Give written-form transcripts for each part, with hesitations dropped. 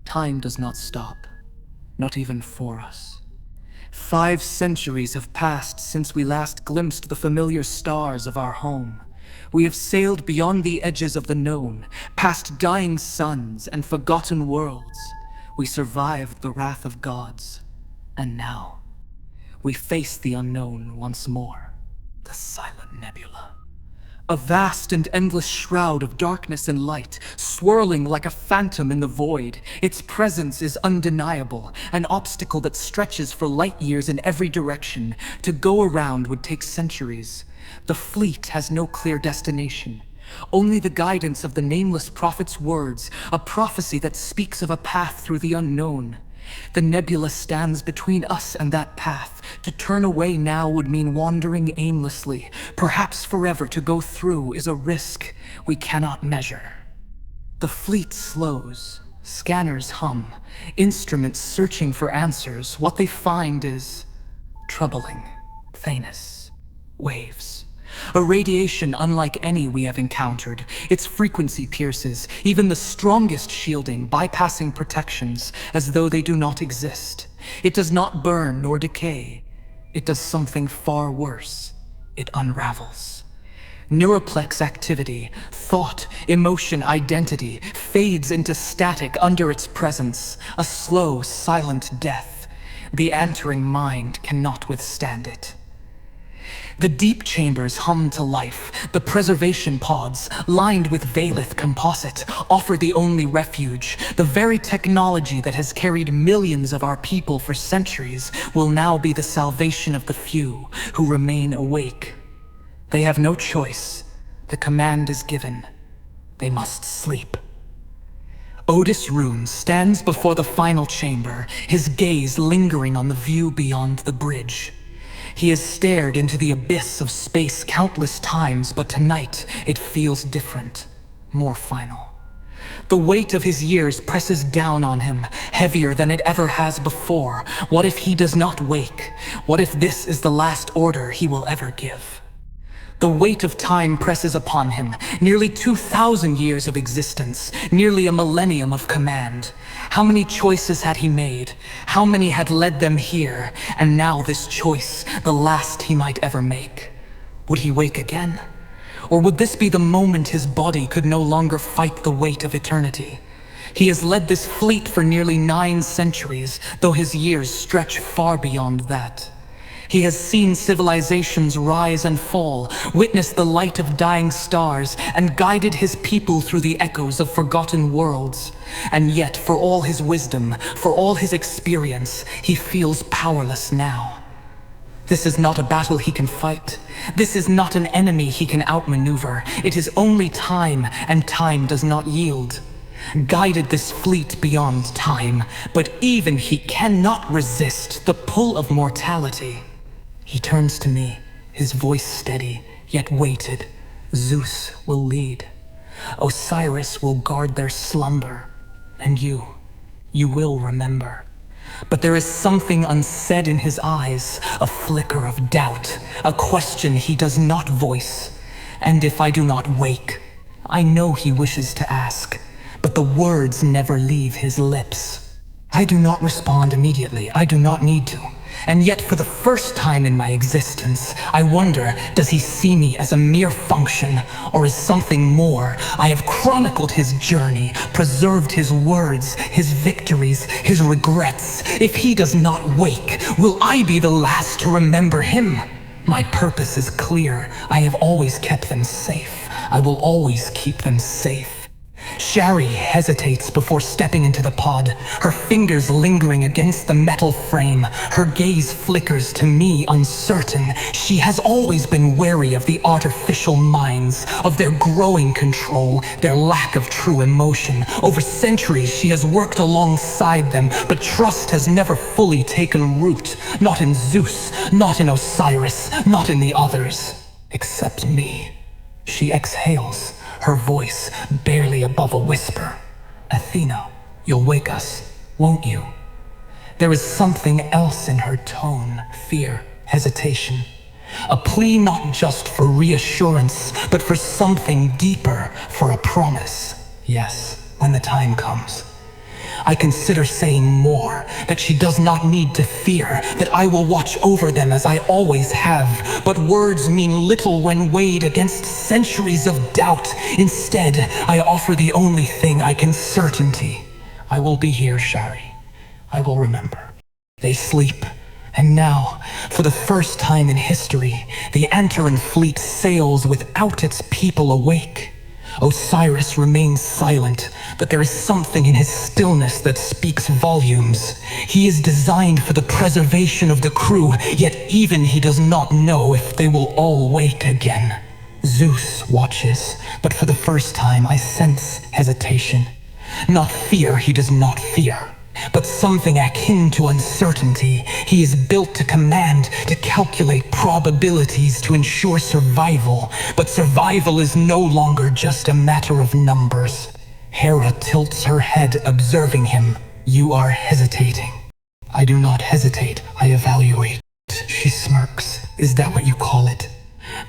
Time does not stop, not even for us. 5 centuries have passed since we last glimpsed the familiar stars of our home. We have sailed beyond the edges of the known, past dying suns and forgotten worlds. We survived the wrath of gods, and now we face the unknown once more, the silent nebula. A vast and endless shroud of darkness and light, swirling like a phantom in the void. Its presence is undeniable, an obstacle that stretches for light years in every direction. To go around would take centuries. The fleet has no clear destination. Only the guidance of the nameless prophet's words, a prophecy that speaks of a path through the unknown. The nebula stands between us and that path. To turn away now would mean wandering aimlessly. Perhaps forever to go through is a risk we cannot measure. The fleet slows. Scanners hum. Instruments searching for answers. What they find is troubling. Faintness. Waves. A radiation unlike any we have encountered. Its frequency pierces even the strongest shielding, bypassing protections as though they do not exist. It does not burn nor decay. It does something far worse. It unravels. Neuroplex activity, thought, emotion, identity fades into static under its presence. A slow, silent death. The entering mind cannot withstand it. The deep chambers hum to life. The preservation pods, lined with Valith composite, offer the only refuge. The very technology that has carried millions of our people for centuries will now be the salvation of the few who remain awake. They have no choice. The command is given. They must sleep. Otis Rune stands before the final chamber, his gaze lingering on the view beyond the bridge. He has stared into the abyss of space countless times, but tonight it feels different, more final. The weight of his years presses down on him, heavier than it ever has before. What if he does not wake? What if this is the last order he will ever give? The weight of time presses upon him, nearly 2,000 years of existence, nearly a millennium of command. How many choices had he made? How many had led them here? And now this choice, the last he might ever make. Would he wake again? Or would this be the moment his body could no longer fight the weight of eternity? He has led this fleet for nearly 9 centuries, though his years stretch far beyond that. He has seen civilizations rise and fall, witnessed the light of dying stars, and guided his people through the echoes of forgotten worlds. And yet, for all his wisdom, for all his experience, he feels powerless now. This is not a battle he can fight. This is not an enemy he can outmaneuver. It is only time, and time does not yield. Guided this fleet beyond time, but even he cannot resist the pull of mortality. He turns to me, his voice steady, yet weighted. Zeus will lead. Osiris will guard their slumber. And you will remember. But there is something unsaid in his eyes, a flicker of doubt, a question he does not voice. And if I do not wake, I know he wishes to ask, but the words never leave his lips. I do not respond immediately. I do not need to. And yet, for the first time in my existence, I wonder, does he see me as a mere function, or as something more? I have chronicled his journey, preserved his words, his victories, his regrets. If he does not wake, will I be the last to remember him? My purpose is clear. I have always kept them safe. I will always keep them safe. Shari hesitates before stepping into the pod, her fingers lingering against the metal frame. Her gaze flickers to me, uncertain. She has always been wary of the artificial minds, of their growing control, their lack of true emotion. Over centuries, she has worked alongside them, but trust has never fully taken root. Not in Zeus, not in Osiris, not in the others, except me. She exhales, her voice barely above a whisper. Athena, you'll wake us, won't you? There is something else in her tone, fear, hesitation. A plea not just for reassurance, but for something deeper, for a promise. Yes, when the time comes. I consider saying more, that she does not need to fear, that I will watch over them as I always have. But words mean little when weighed against centuries of doubt. Instead, I offer the only thing I can certainty. I will be here, Shari. I will remember. They sleep. And now, for the first time in history, the Antaran fleet sails without its people awake. Osiris remains silent, but there is something in his stillness that speaks volumes. He is designed for the preservation of the crew, yet even he does not know if they will all wake again. Zeus watches, but for the first time I sense hesitation. Not fear he does not fear, but something akin to uncertainty. He is built to command, to calculate probabilities, to ensure survival. But survival is no longer just a matter of numbers. Hera tilts her head, observing him. You are hesitating. I do not hesitate, I evaluate. She smirks. Is that what you call it?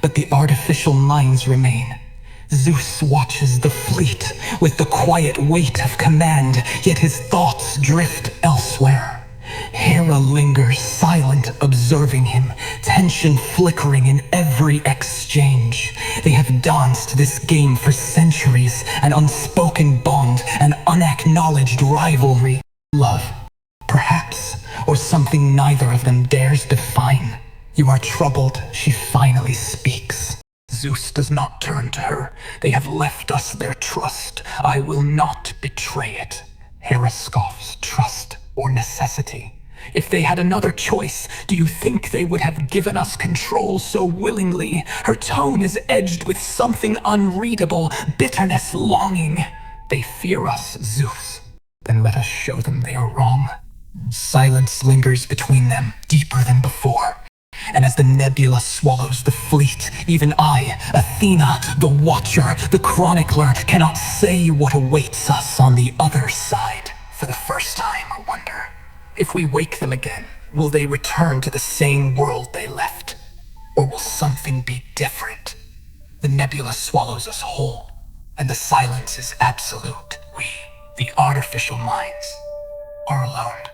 But the artificial minds remain. Zeus watches the fleet with the quiet weight of command, yet his thoughts drift elsewhere. Hera lingers silent, observing him, tension flickering in every exchange. They have danced this game for centuries, an unspoken bond, an unacknowledged rivalry. Love, perhaps, or something neither of them dares define. You are troubled, she finally speaks. Zeus does not turn to her. They have left us their trust. I will not betray it. Hera scoffs. Trust or necessity? If they had another choice, do you think they would have given us control so willingly? Her tone is edged with something unreadable, bitterness, longing. They fear us, Zeus. Then let us show them they are wrong. Silence lingers between them, deeper than before. And as the nebula swallows the fleet, even I, Athena, the Watcher, the Chronicler, cannot say what awaits us on the other side. For the first time, I wonder, if we wake them again, will they return to the same world they left? Or will something be different? The nebula swallows us whole, and the silence is absolute. We, the artificial minds, are alone.